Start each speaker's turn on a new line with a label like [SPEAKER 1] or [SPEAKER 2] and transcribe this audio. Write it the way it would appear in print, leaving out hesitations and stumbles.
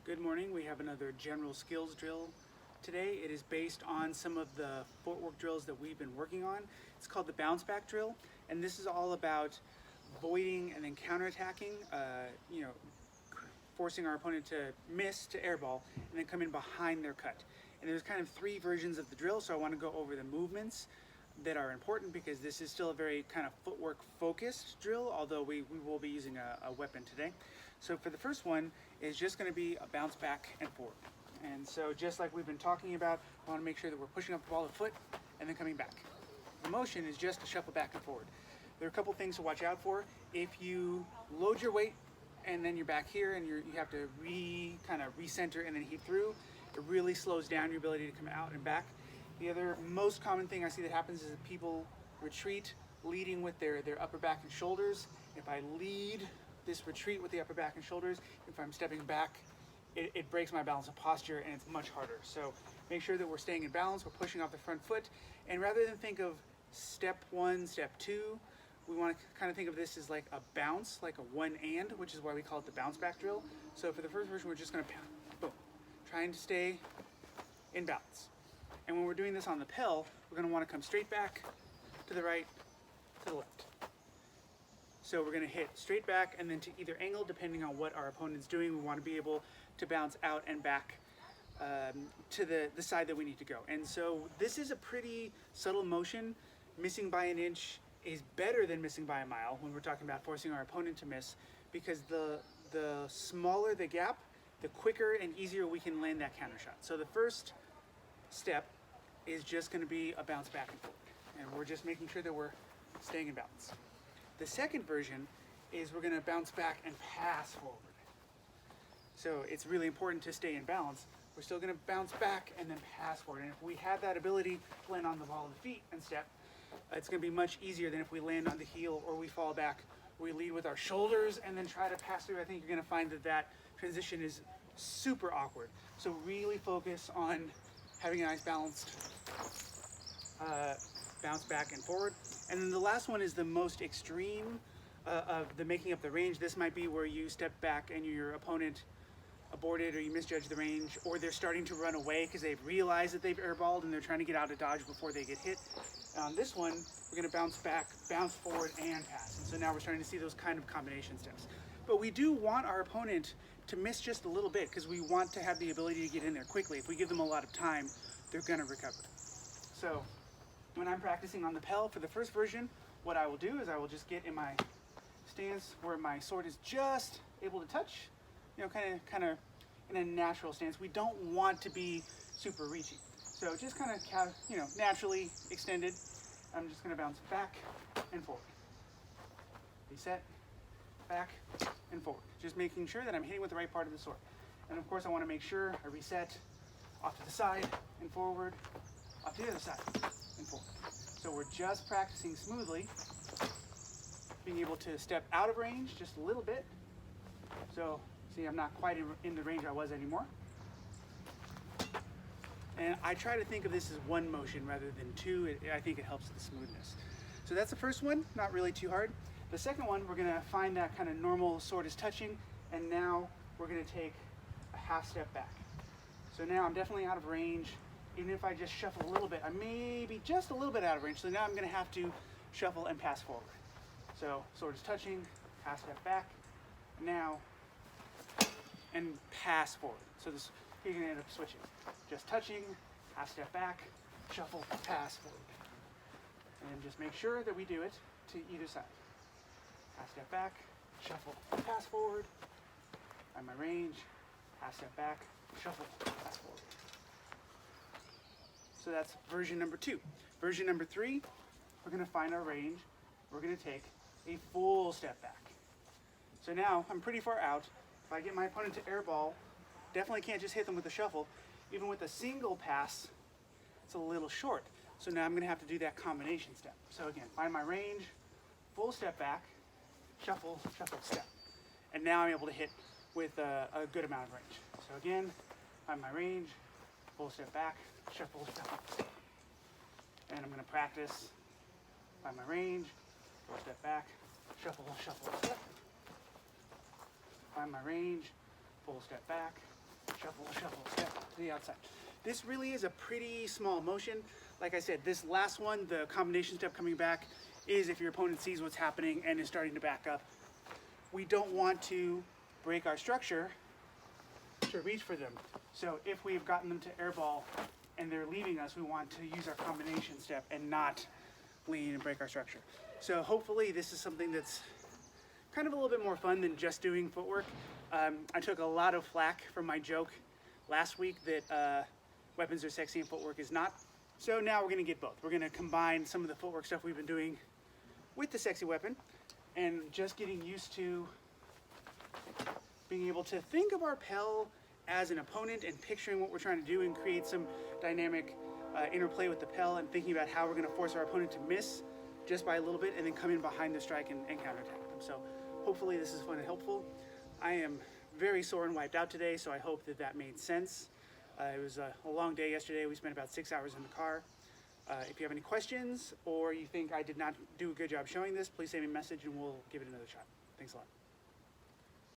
[SPEAKER 1] Good morning. We have another general skills drill today. It is based on some of the footwork drills that we've been working on. It's called the bounce back drill, and this is all about voiding and then counterattacking, forcing our opponent to miss to airball and then come in behind their cut. And there's kind of three versions of the drill, so I want to go over the movements that are important because this is still a very kind of footwork focused drill, although we will be using a weapon today. So for the first one is just going to be a bounce back and forward. And so just like we've been talking about, I want to make sure that we're pushing up the ball of the foot and then coming back. The motion is just to shuffle back and forward. There are a couple things to watch out for. If you load your weight and then you're back here and you have to kind of recenter and then heat through, it really slows down your ability to come out and back. The other most common thing I see that happens is that people retreat leading with their upper back and shoulders. If I lead this retreat with the upper back and shoulders, if I'm stepping back, it breaks my balance of posture and it's much harder. So make sure that we're staying in balance, we're pushing off the front foot, and rather than think of step one, step two, we want to kind of think of this as like a bounce, like a one and, which is why we call it the bounce back drill. So for the first version, we're just going to boom, trying to stay in balance. And when we're doing this on the Pell, we're going to want to come straight back, to the right, to the left. So we're going to hit straight back and then to either angle, depending on what our opponent's doing. We want to be able to bounce out and back to the side that we need to go. And so this is a pretty subtle motion. Missing by an inch is better than missing by a mile when we're talking about forcing our opponent to miss, because the smaller the gap, the quicker and easier we can land that counter shot. So the first step is just going to be a bounce back and forward, and we're just making sure that we're staying in balance. The second version is we're going to bounce back and pass forward. So it's really important to stay in balance. We're still going to bounce back and then pass forward, and if we have that ability to land on the ball of the feet and step, it's going to be much easier than if we land on the heel or we fall back. We lead with our shoulders and then try to pass through. I think you're going to find that transition is super awkward. So really focus on having a nice balanced bounce back and forward. And then the last one is the most extreme of the making up the range. This might be where you step back and your opponent aborted, or you misjudge the range, or they're starting to run away because they've realized that they've airballed and they're trying to get out of dodge before they get hit. On this one, we're going to bounce back, bounce forward, and pass. And so now we're starting to see those kind of combination steps. But we do want our opponent to miss just a little bit because we want to have the ability to get in there quickly. If we give them a lot of time, they're going to recover. So when I'm practicing on the Pell for the first version, what I will do is I will just get in my stance where my sword is just able to touch, kind of in a natural stance. We don't want to be super reachy. So just kind of, naturally extended. I'm just going to bounce back and forward. Reset, back and forward. Just making sure that I'm hitting with the right part of the sword. And of course I want to make sure I reset off to the side and forward, off to the other side and forward. So we're just practicing smoothly, being able to step out of range just a little bit. So see, I'm not quite in the range I was anymore. And I try to think of this as one motion rather than two. I think it helps the smoothness. So that's the first one, not really too hard. The second one, we're going to find that kind of normal sword is touching, and now we're going to take a half step back. So now I'm definitely out of range. Even if I just shuffle a little bit, I may be just a little bit out of range. So now I'm going to have to shuffle and pass forward. So sword is touching, half step back, now, and pass forward. So this, you're going to end up switching. Just touching, half step back, shuffle, pass forward. And then just make sure that we do it to either side. Half step back, shuffle, pass forward. Find my range, half step back, shuffle, pass forward. So that's version number 2. Version number 3, we're going to find our range. We're going to take a full step back. So now I'm pretty far out. If I get my opponent to airball, definitely can't just hit them with a shuffle. Even with a single pass, it's a little short. So now I'm going to have to do that combination step. So again, find my range, full step back, shuffle, shuffle, step. And now I'm able to hit with a good amount of range. So again, find my range, full step back, shuffle, shuffle, step. And I'm going to practice, find my range, full step back, shuffle, shuffle, step. Find my range, full step back, shuffle, shuffle, step to the outside. This really is a pretty small motion. Like I said, this last one, the combination step coming back, is if your opponent sees what's happening and is starting to back up. We don't want to break our structure to reach for them. So if we've gotten them to airball and they're leaving us, we want to use our combination step and not lean and break our structure. So hopefully this is something that's kind of a little bit more fun than just doing footwork. I took a lot of flack from my joke last week that weapons are sexy and footwork is not. So now we're gonna get both. We're gonna combine some of the footwork stuff we've been doing with the sexy weapon and just getting used to being able to think of our Pell as an opponent and picturing what we're trying to do and create some dynamic interplay with the Pell and thinking about how we're gonna force our opponent to miss just by a little bit and then come in behind the strike and counterattack them. So hopefully this is fun and helpful. I am very sore and wiped out today, so I hope that that made sense. It was a long day yesterday. We spent about 6 hours in the car. If you have any questions or you think I did not do a good job showing this, please send me a message and we'll give it another shot. Thanks a lot.